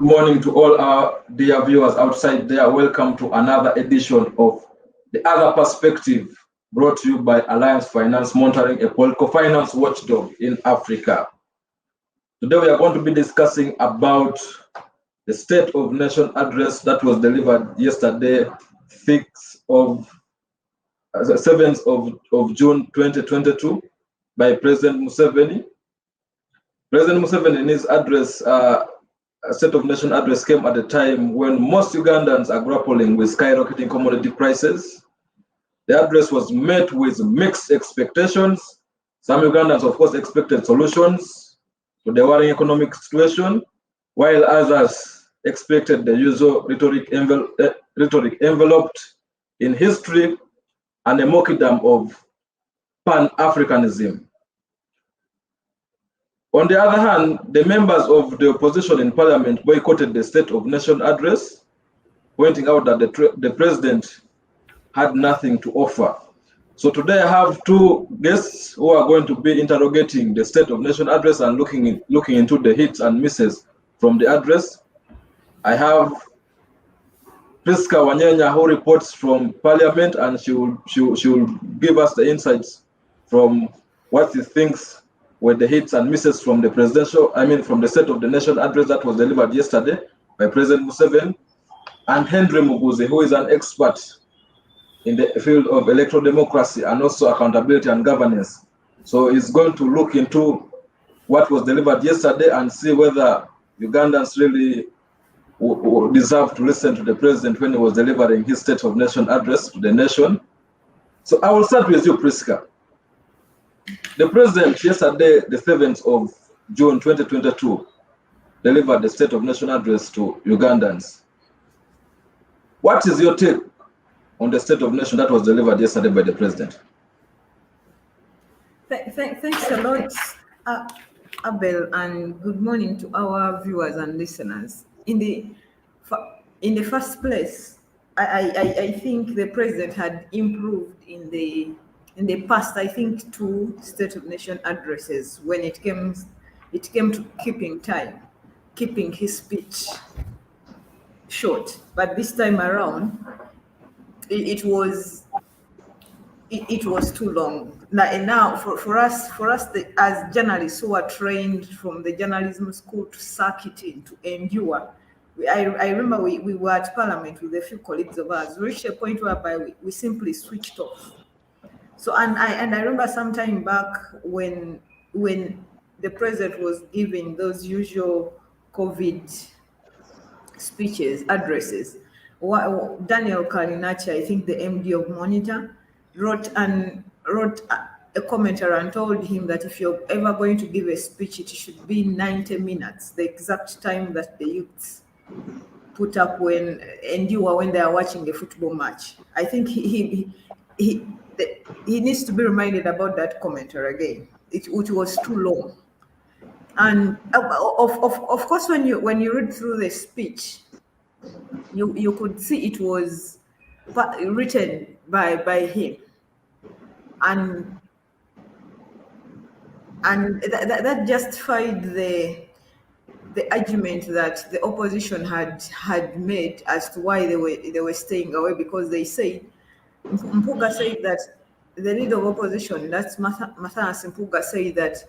morning to all our dear viewers outside there. Welcome to another edition of The Other Perspective, brought to you by Alliance Finance Monitoring, a political finance watchdog in Africa. Today we are going to be discussing about the State of Nation address that was delivered yesterday, 7th of June 2022 by President Museveni. President Museveni, in his address, a State of Nation address, came at a time when most Ugandans are grappling with skyrocketing commodity prices. The address was met with mixed expectations. Some Ugandans, of course, expected solutions to the worrying economic situation, while others expected the usual rhetoric enveloped in history and a martyrdom of Pan-Africanism. On the other hand, the members of the opposition in parliament boycotted the State of Nation address, pointing out that the president had nothing to offer. So today I have two guests who are going to be interrogating the State of Nation address and looking into the hits and misses from the address. I have Priska Wanyenya, who reports from parliament, and she will give us the insights from what she thinks were the hits and misses from the from the State of the Nation address that was delivered yesterday by President Museveni, and Henry Muguzi, who is an expert in the field of electoral democracy and also accountability and governance. So he's going to look into what was delivered yesterday and see whether Ugandans really deserve to listen to the president when he was delivering his State of Nation address to the nation. So I will start with you, Priska. The president yesterday, the 7th of June 2022, delivered the State of Nation address to Ugandans. What is your take on the State of Nation that was delivered yesterday by the president? Thanks a lot, Abel, and good morning to our viewers and listeners. In the first place, I think the president had improved in the past, I think, two State of Nation addresses when it came to keeping his speech short. But this time around, it was too long. Now for us as journalists who are trained from the journalism school to suck it in, to endure. I remember we were at Parliament with a few colleagues of ours. We reached a point whereby we simply switched off. So and I remember some time back when the president was giving those usual COVID speeches, addresses, Daniel Kalinacha, I think the MD of Monitor, wrote a commentary and told him that if you're ever going to give a speech, it should be 90 minutes, the exact time that the youths put up when they are watching a football match. I think he needs to be reminded about that commentary again. It was too long. And of course, when you read through the speech, you could see it was written by him, and that justified the argument that the opposition had made as to why they were staying away, because they said, Mpuga said that the leader of opposition, that's Mathias Mpuga, said that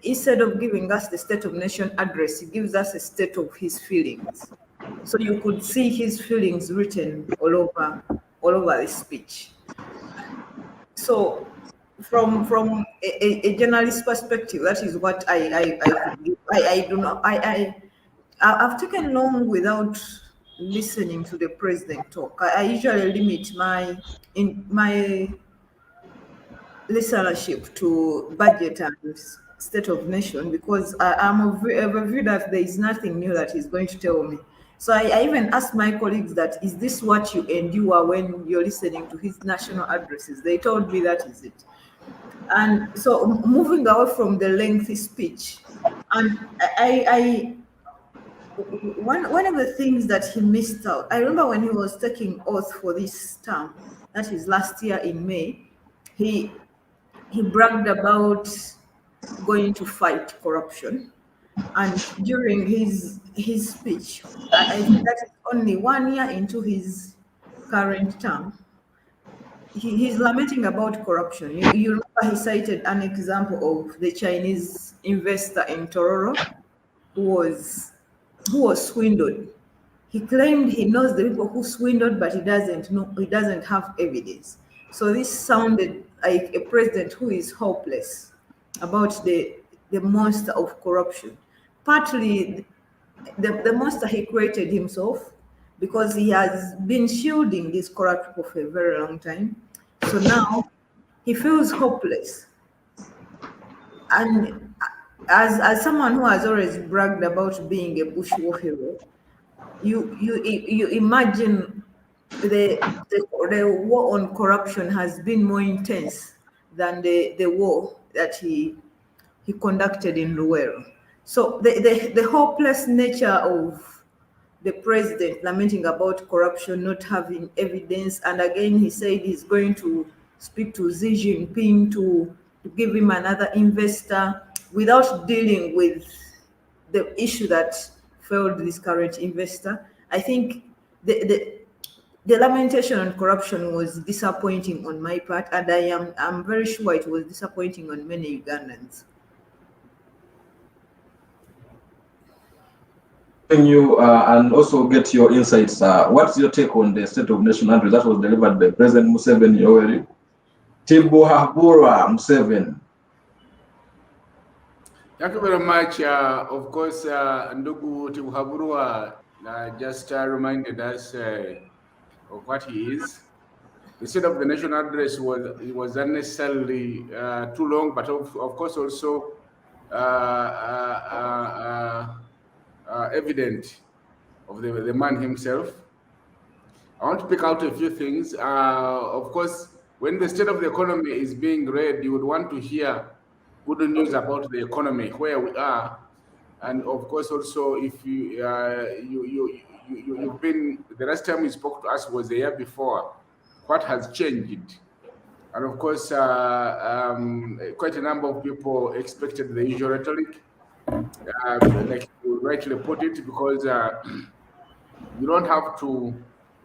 instead of giving us the State of Nation address, he gives us a state of his feelings. So you could see his feelings written all over the speech. So from a journalist perspective, that is what I've taken long without listening to the president talk. I usually limit my listenership to budget and State of Nation, because I'm of a view that there is nothing new that he's going to tell me. So I even asked my colleagues that, is this what you endure when you're listening to his national addresses? They told me that is it. And so moving away from the lengthy speech, and one of the things that he missed out, I remember when he was taking oath for this term, that is last year in May, he bragged about going to fight corruption. And during his speech, I think that is only 1 year into his current term, he's lamenting about corruption. You remember he cited an example of the Chinese investor in Tororo who was swindled. He claimed he knows the people who swindled, but he doesn't know. He doesn't have evidence. So this sounded like a president who is hopeless about the monster of corruption. Partly, the monster he created himself, because he has been shielding these corrupt people for a very long time. So now he feels hopeless. And as someone who has always bragged about being a bush war hero, you imagine the war on corruption has been more intense than the war that he conducted in Luwero. So the hopeless nature of the president lamenting about corruption, not having evidence, and again he said he's going to speak to Xi Jinping to give him another investor without dealing with the issue that failed this current investor. I think the lamentation on corruption was disappointing on my part, and I'm very sure it was disappointing on many Ugandans. You and also get your insights. What's your take on the State of Nation address that was delivered by President Museveni Yoweri Tibuhaburwa Museveni? Thank you very much. Of course, Ndugu Tibuhaburwa just reminded us of what he is. The State of the Nation address was unnecessarily too long, but of course also evident of the man himself. I want to pick out a few things. Of course, when the state of the economy is being read, you would want to hear good news about the economy, where we are, and of course also if you've been, the last time you spoke to us was the year before. What has changed? And of course, quite a number of people expected the usual rhetoric, like you rightly put it, because you don't have to,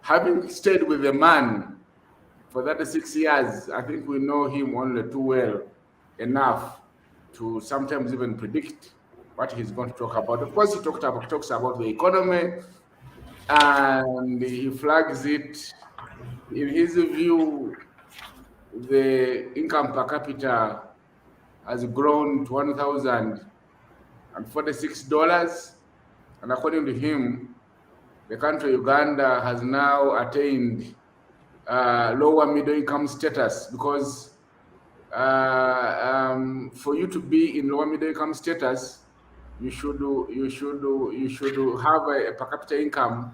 having stayed with the man for 36 years, I think we know him only too well enough to sometimes even predict what he's going to talk about. Of course, he talks about the economy, and he flags it. In his view, the income per capita has grown to $1,046, and according to him, the country Uganda has now attained lower middle income status, because for you to be in lower middle income status, you should have a per capita income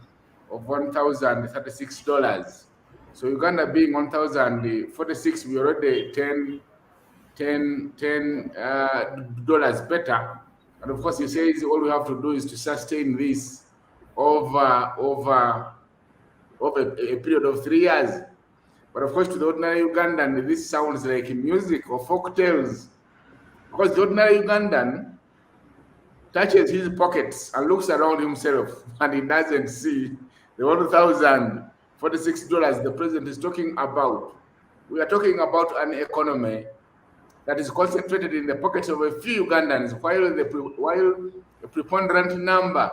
of $1,036. So Uganda being $1,046, we already $10 better. And of course, he says all we have to do is to sustain this over a period of 3 years. But of course, to the ordinary Ugandan, this sounds like music or folk tales, because the ordinary Ugandan touches his pockets and looks around himself, and he doesn't see the $1,046 the president is talking about. We are talking about an economy that is concentrated in the pockets of a few Ugandans, while a preponderant number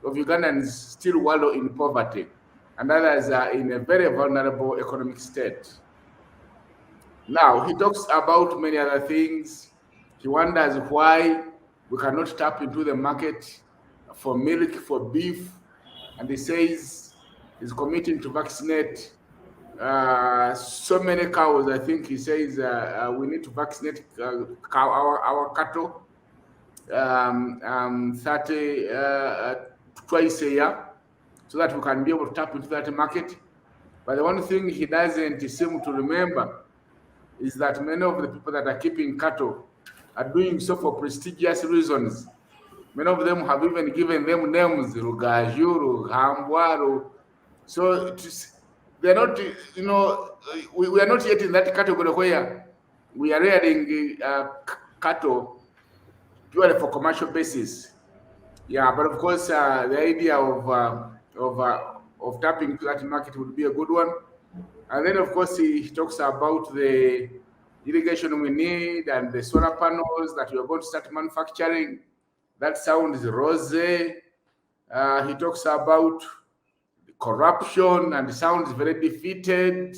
of Ugandans still wallow in poverty, and others are in a very vulnerable economic state. Now, he talks about many other things. He wonders why we cannot tap into the market for milk, for beef, and he says he's committing to vaccinate so many cows. I think he says we need to vaccinate our cattle 30 twice a year, so that we can be able to tap into that market. But the one thing he doesn't seem to remember is that many of the people that are keeping cattle are doing so for prestigious reasons. Many of them have even given them names, Rugaju, Hambwaru. So they're not, we are not yet in that category where we are rearing cattle purely for commercial basis. Yeah, but of course, the idea of tapping into that market would be a good one. And then, of course, he talks about the irrigation we need and the solar panels that we are going to start manufacturing. That sounds rosy. He talks about corruption and sounds very defeated,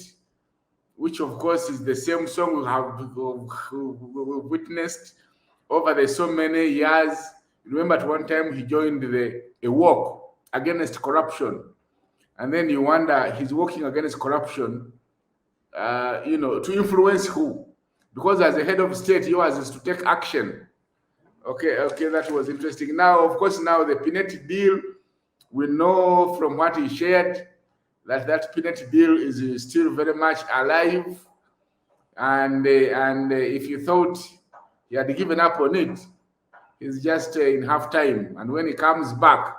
which of course is the same song we've witnessed over the so many years. Remember, at one time he joined a walk against corruption, and then you wonder he's working against corruption, to influence who? Because as a head of state, yours is to take action. Okay, that was interesting. Now, of course, now the Pineti deal, we know from what he shared that Pineti deal is still very much alive, and if you thought he had given up on it, he's just in half time, and when he comes back,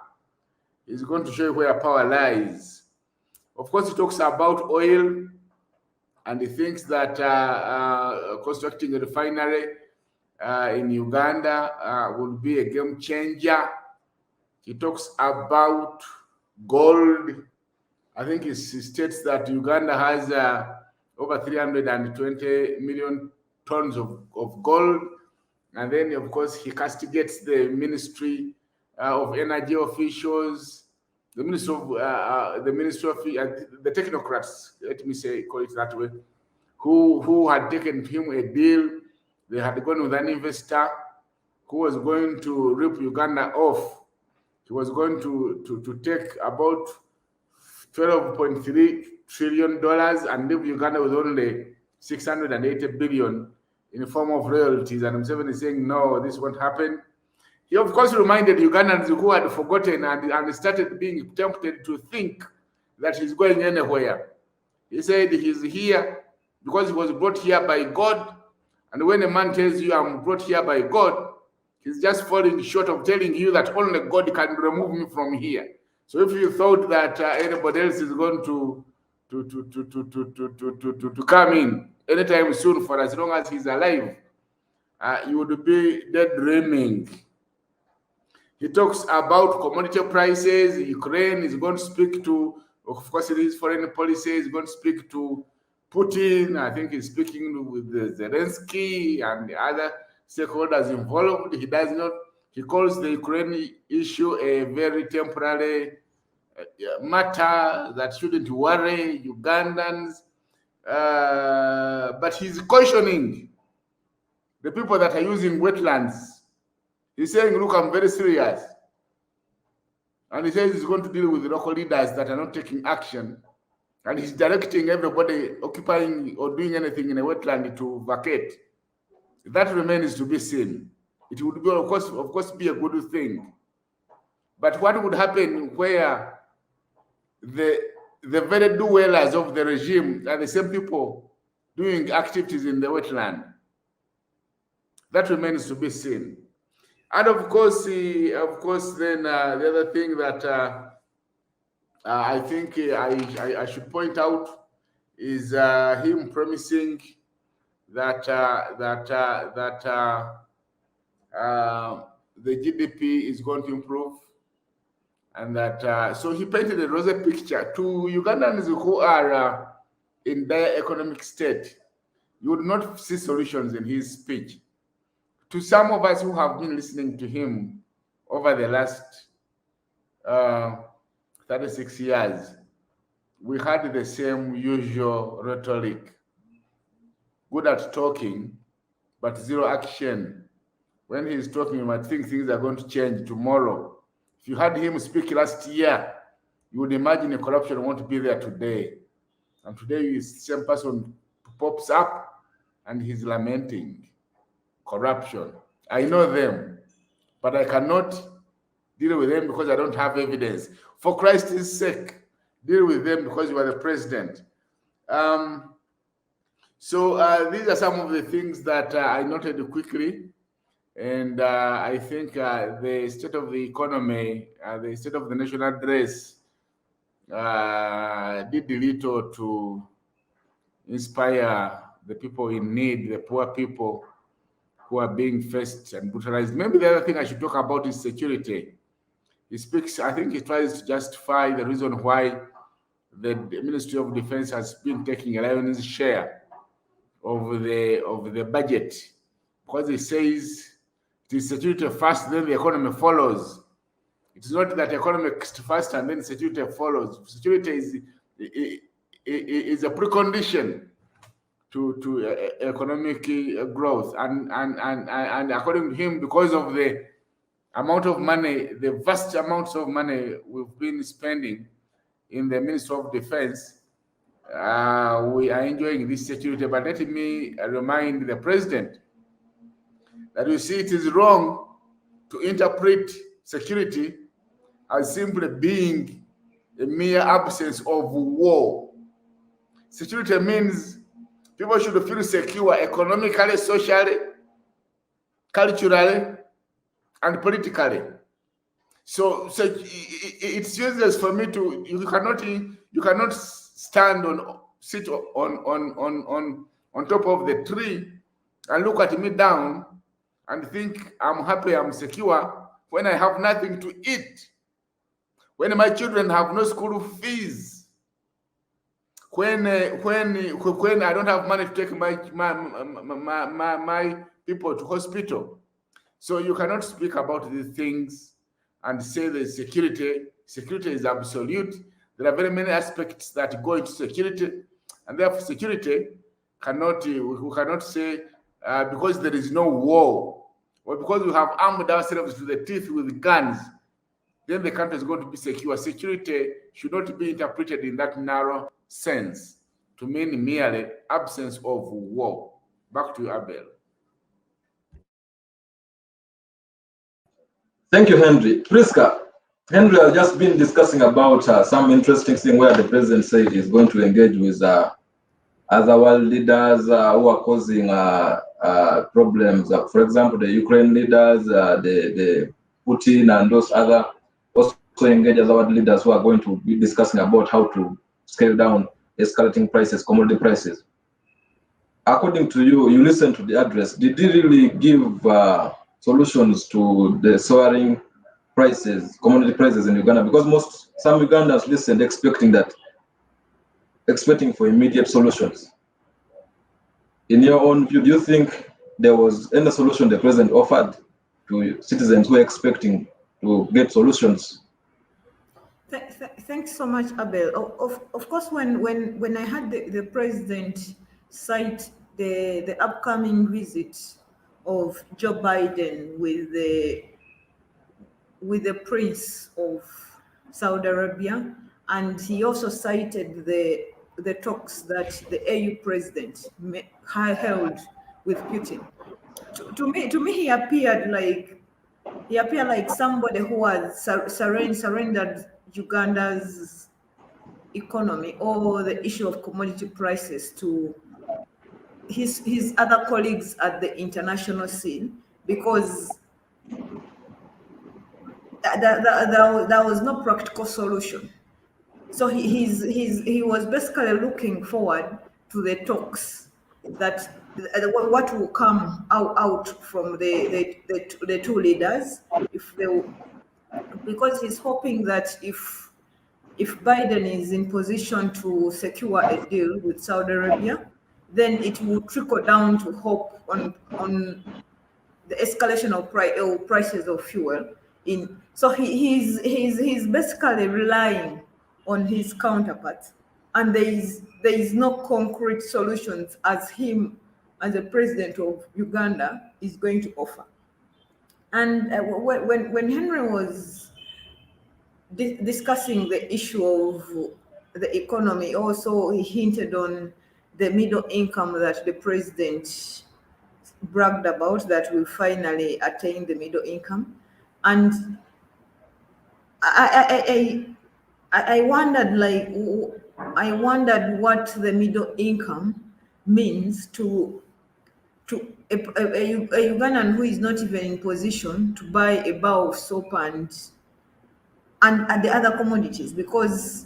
he's going to show you where power lies. Of course, he talks about oil, and he thinks that constructing a refinery in Uganda will be a game changer. He talks about gold. I think he states that Uganda has over 320 million tons of gold. And then, of course, he castigates the Ministry of Energy officials, the Ministry of the technocrats, let me call it that way, who had taken him a deal. They had gone with an investor who was going to rip Uganda off. He was going to take about $12.3 trillion and leave Uganda with only 680 billion in the form of royalties. And Museveni is saying, no, this won't happen. He, of course, reminded Ugandans who had forgotten and started being tempted to think that he's going anywhere. He said he's here because he was brought here by God. And when a man tells you, I'm brought here by God, he's just falling short of telling you that only God can remove me from here. So if you thought that anybody else is going to come in anytime soon for as long as he's alive, you would be daydreaming. He talks about commodity prices. Ukraine is going to speak to, of course, it is foreign policy. He's going to speak to Putin. I think he's speaking with Zelensky and the other stakeholders involved. He does not. He calls the Ukraine issue a very temporary matter that shouldn't worry Ugandans. But he's cautioning the people that are using wetlands. He's saying, look, I'm very serious. And he says he's going to deal with the local leaders that are not taking action. And he's directing everybody occupying or doing anything in a wetland to vacate. That remains to be seen. It would be, of course, be a good thing. But what would happen where the very dwellers of the regime are the same people doing activities in the wetland? That remains to be seen. And of course, then the other thing that I think I should point out is him promising that the GDP is going to improve, and that so he painted a rosy picture to Ugandans who are in their economic state. You would not see solutions in his speech. To some of us who have been listening to him over the last 36 years, we had the same usual rhetoric. Good at talking, but zero action. When he's talking, you might think things are going to change tomorrow. If you had him speak last year, you would imagine the corruption won't be there today. And today, the same person pops up and he's lamenting corruption. I know them, but I cannot deal with them because I don't have evidence. For Christ's sake, deal with them because you are the president. So these are some of the things that I noted quickly. And I think the state of the economy, the state of the national address did little to inspire the people in need, the poor people who are being faced and brutalized. Maybe the other thing I should talk about is security. he speaks, I think he tries to justify the reason why the Ministry of Defense has been taking a lion's share of the budget, because he says it is security first, then the economy follows. It's not that economics first and then security follows. Security is a precondition to economic growth, and according to him, because of the amount of money, the vast amounts of money we've been spending in the Ministry of Defense, we are enjoying this security. But let me remind the president that you see, it is wrong to interpret security as simply being a mere absence of war. Security means people should feel secure economically, socially, culturally, and politically. So it's useless for me to, you cannot sit on top of the tree and look at me down and think I'm happy, I'm secure, when I have nothing to eat, when my children have no school fees, when I don't have money to take my people to hospital. So you cannot speak about these things and say that security is absolute. There are very many aspects that go into security, and therefore security we cannot say because there is no war, or because we have armed ourselves to the teeth with guns, then the country is going to be secure. Security should not be interpreted in that narrow sense to mean merely absence of war. Back to you, Abel. Thank you, Henry. Priska, Henry has just been discussing about some interesting thing where the president said he's going to engage with other world leaders who are causing problems. For example, the Ukraine leaders, the Putin and those other, also engage other world leaders who are going to be discussing about how to scale down escalating prices, commodity prices. According to you, you listened to the address. Did he really give solutions to the soaring prices, commodity prices in Uganda? Because some Ugandans listened expecting for immediate solutions. In your own view, do you think there was any solution the president offered to citizens who are expecting to get solutions? Thanks so much, Abel. Of course, when I had the president cite the upcoming visit of Joe Biden with the Prince of Saudi Arabia, and he also cited the talks that the AU president held with Putin. To me, he appeared like somebody who has surrendered Uganda's economy or the issue of commodity prices to his other colleagues at the international scene, because there was no practical solution. So he was basically looking forward to the talks, that what will come out from the two leaders, because he's hoping that if Biden is in position to secure a deal with Saudi Arabia, then it will trickle down to hope on the escalation of prices of fuel. So he's basically relying on his counterparts, and there is no concrete solutions as him as the president of Uganda is going to offer. And when Henry was discussing the issue of the economy, also he hinted on the middle income that the president bragged about, that we finally attained the middle income. And I wondered what the middle income means to a Ugandan who is not even in position to buy a bar of soap and the other commodities, because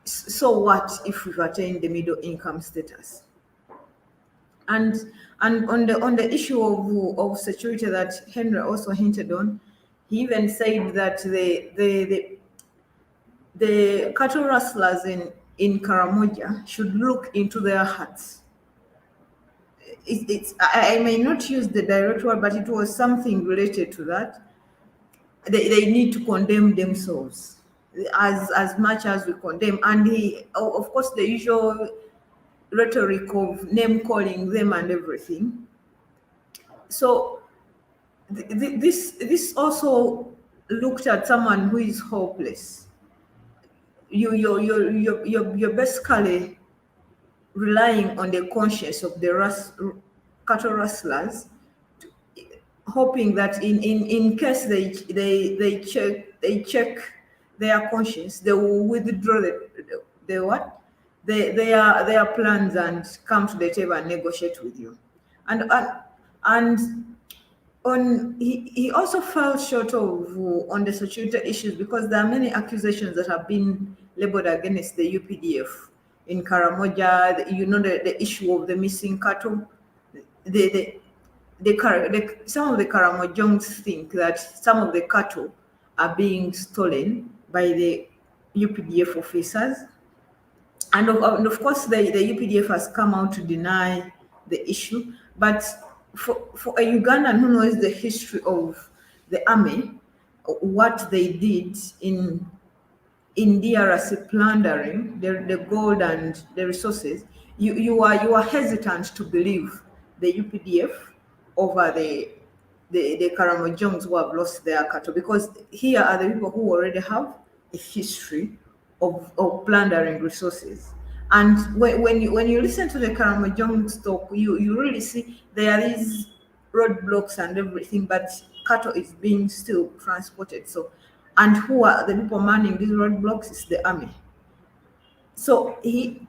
so what if we've attained the middle income status? And on the issue of security that Henry also hinted on, He even said that the cattle rustlers in Karamoja should look into their hearts. I may not use the direct word, but it was something related to that. They need to condemn themselves as much as we condemn. And of course, the usual rhetoric of name calling them and everything. So this also looked at someone who is hopeless. You're basically relying on the conscience of the cattle rustlers, hoping that in case they check their conscience, they will withdraw their plans and come to the table and negotiate with you. And he also fell short of on the security issues, because there are many accusations that have been labeled against the UPDF in Karamoja. The issue of the missing cattle. Some of the Karamojongs think that some of the cattle are being stolen by the UPDF officers. And of course, the UPDF has come out to deny the issue. But for a Ugandan who knows the history of the army, what they did in DRC plundering the gold and the resources, you are hesitant to believe the UPDF over the Karamojongs who have lost their cattle, because here are the people who already have a history of plundering resources. And when you listen to the Karamojongs talk, you really see there are these roadblocks and everything, but cattle is being still transported. So, and who are the people manning these roadblocks? Is the army. So he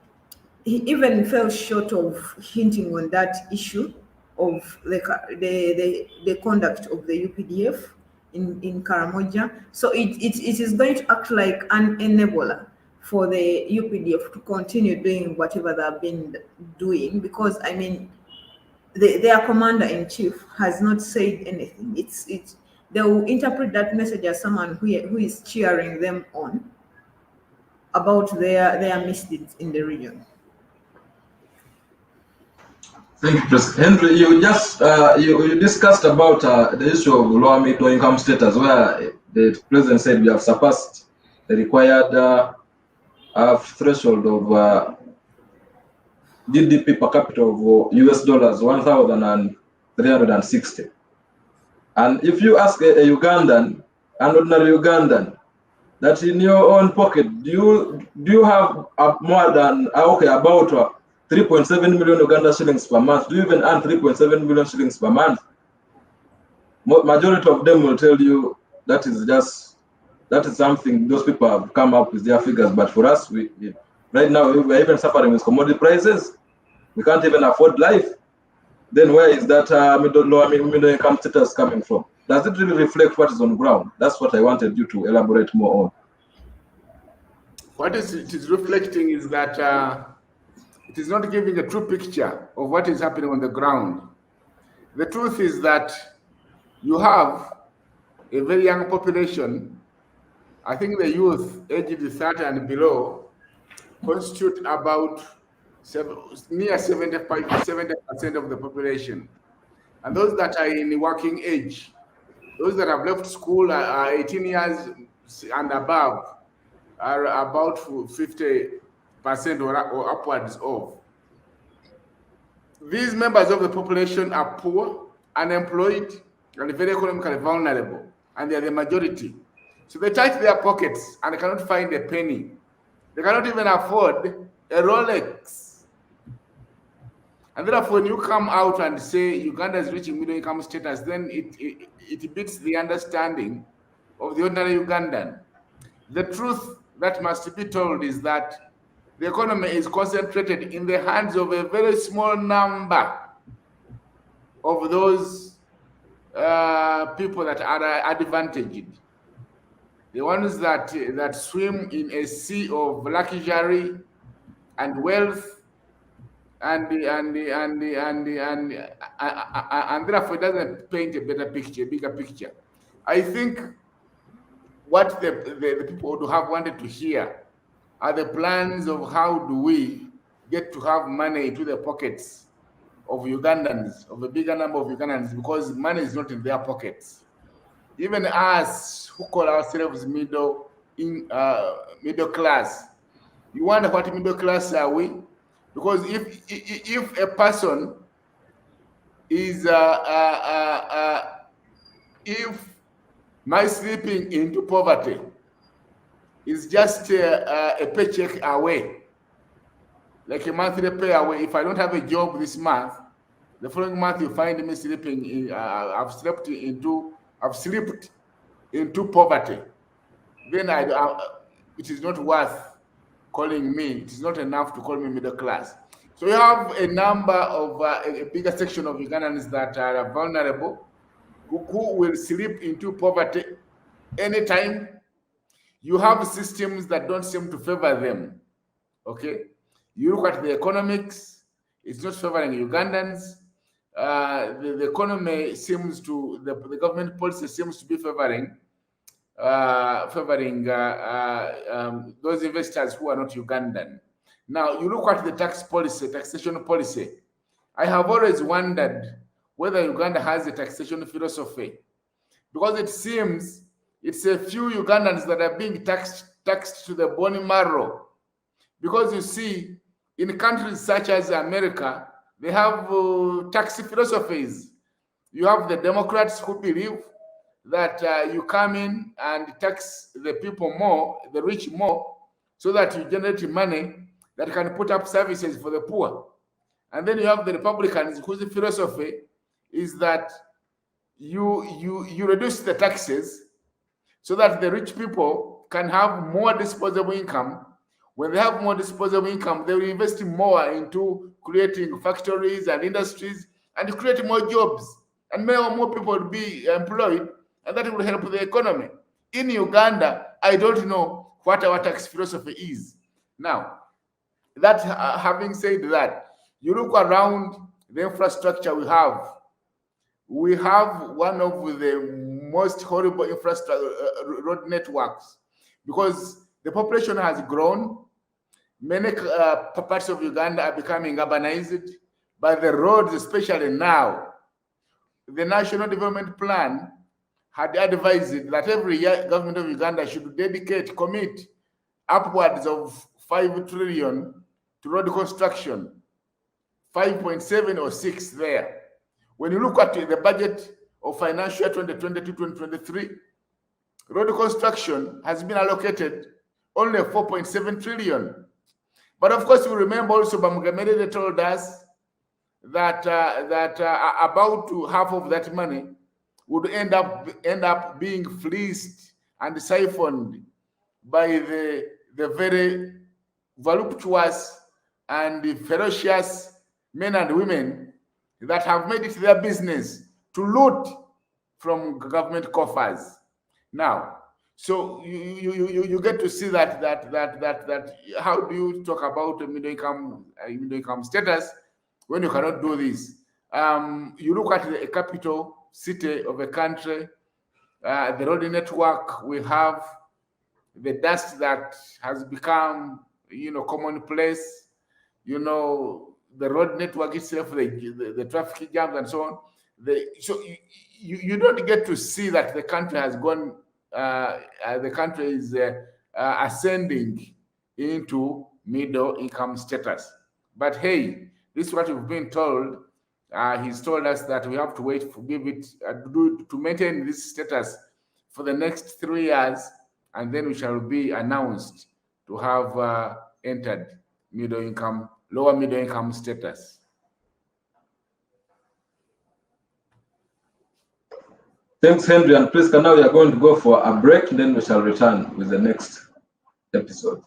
even fell short of hinting on that issue of the conduct of the UPDF in Karamoja. So it is going to act like an enabler for the UPDF to continue doing whatever they have been doing, because I mean, their commander-in-chief has not said anything. They will interpret that message as someone who is cheering them on about their misdeeds in the region. Thank you, President Henry. You just you discussed about the issue of lower middle income status, where the president said we have surpassed the required threshold of GDP per capita of US dollars 1,360. And if you ask a Ugandan, an ordinary Ugandan, that in your own pocket, do you have more than about 3.7 million Uganda shillings per month? Do you even earn 3.7 million shillings per month? Majority of them will tell you that is something those people have come up with their figures. But for us, right now we're even suffering with commodity prices. We can't even afford life. Then where is that middle income status coming from? Does it really reflect what is on ground? That's what I wanted you to elaborate more on. What it is reflecting is that it is not giving a true picture of what is happening on the ground. The truth is that you have a very young population. I think the youth aged 30 and below constitute about near 70% of the population. And those that are in the working age, those that have left school are 18 years and above, are about 50% or upwards of. These members of the population are poor, unemployed, and very economically vulnerable, and they are the majority. So they touch their pockets and cannot find a penny. They cannot even afford a Rolex. And therefore, when you come out and say Uganda is reaching middle income status, then it beats the understanding of the ordinary Ugandan. The truth that must be told is that the economy is concentrated in the hands of a very small number of those people that are advantaged. The ones that swim in a sea of luxury and wealth, and therefore it doesn't paint a bigger picture. I think what the people would have wanted to hear are the plans of how do we get to have money to the pockets of Ugandans, of a bigger number of Ugandans, because money is not in their pockets. Even us who call ourselves middle class, you wonder what middle class are we? Because if a person is if my slipping into poverty is just a paycheck away, like a monthly pay away. If I don't have a job this month, the following month you find me slipping in. I've slipped into poverty. Then it is not worth calling me. It is not enough to call me middle class. So you have a number of a bigger section of Ugandans that are vulnerable, who will slip into poverty anytime. You have systems that don't seem to favor them. Okay, you look at the economics; it's not favoring Ugandans. The economy seems to the government policy seems to be favoring those investors who are not Ugandan. Now you look at the taxation policy. I have always wondered whether Uganda has a taxation philosophy, because it seems it's a few Ugandans that are being taxed to the bone marrow. Because you see, in countries such as America, they have tax philosophies. You have the Democrats who believe that you come in and tax the people more, the rich more, so that you generate money that can put up services for the poor. And then you have the Republicans whose philosophy is that you reduce the taxes so that the rich people can have more disposable income. When they have more disposable income, they will invest more into creating factories and industries and create more jobs, and more people will be employed, and that will help the economy. In Uganda, I don't know what our tax philosophy is. Now, that having said that, you look around the infrastructure we have. We have one of the most horrible infrastructure road networks, because the population has grown. Many parts of Uganda are becoming urbanized, but the roads, especially now, the National Development Plan had advised that every year government of Uganda should commit upwards of 5 trillion to road construction, 5.7 or 6 there. When you look at the budget of financial year 2022-2023, road construction has been allocated only 4.7 trillion. But of course, you remember also Bamugamede told us that about half of that money would end up being fleeced and siphoned by the very voluptuous and ferocious men and women that have made it their business to loot from government coffers. Now, so you get to see that how do you talk about a middle income status when you cannot do this? You look at the capital city of a country, the road network we have, the dust that has become commonplace, the road network itself, the traffic jams and so on. So you don't get to see that the country has gone. The country is ascending into middle income status. But hey, this is what we've been told. He's told us that we have to wait to maintain this status for the next 3 years, and then we shall be announced to have entered lower middle income status. Thanks, Henry and Priska. Now we are going to go for a break, then we shall return with the next episode.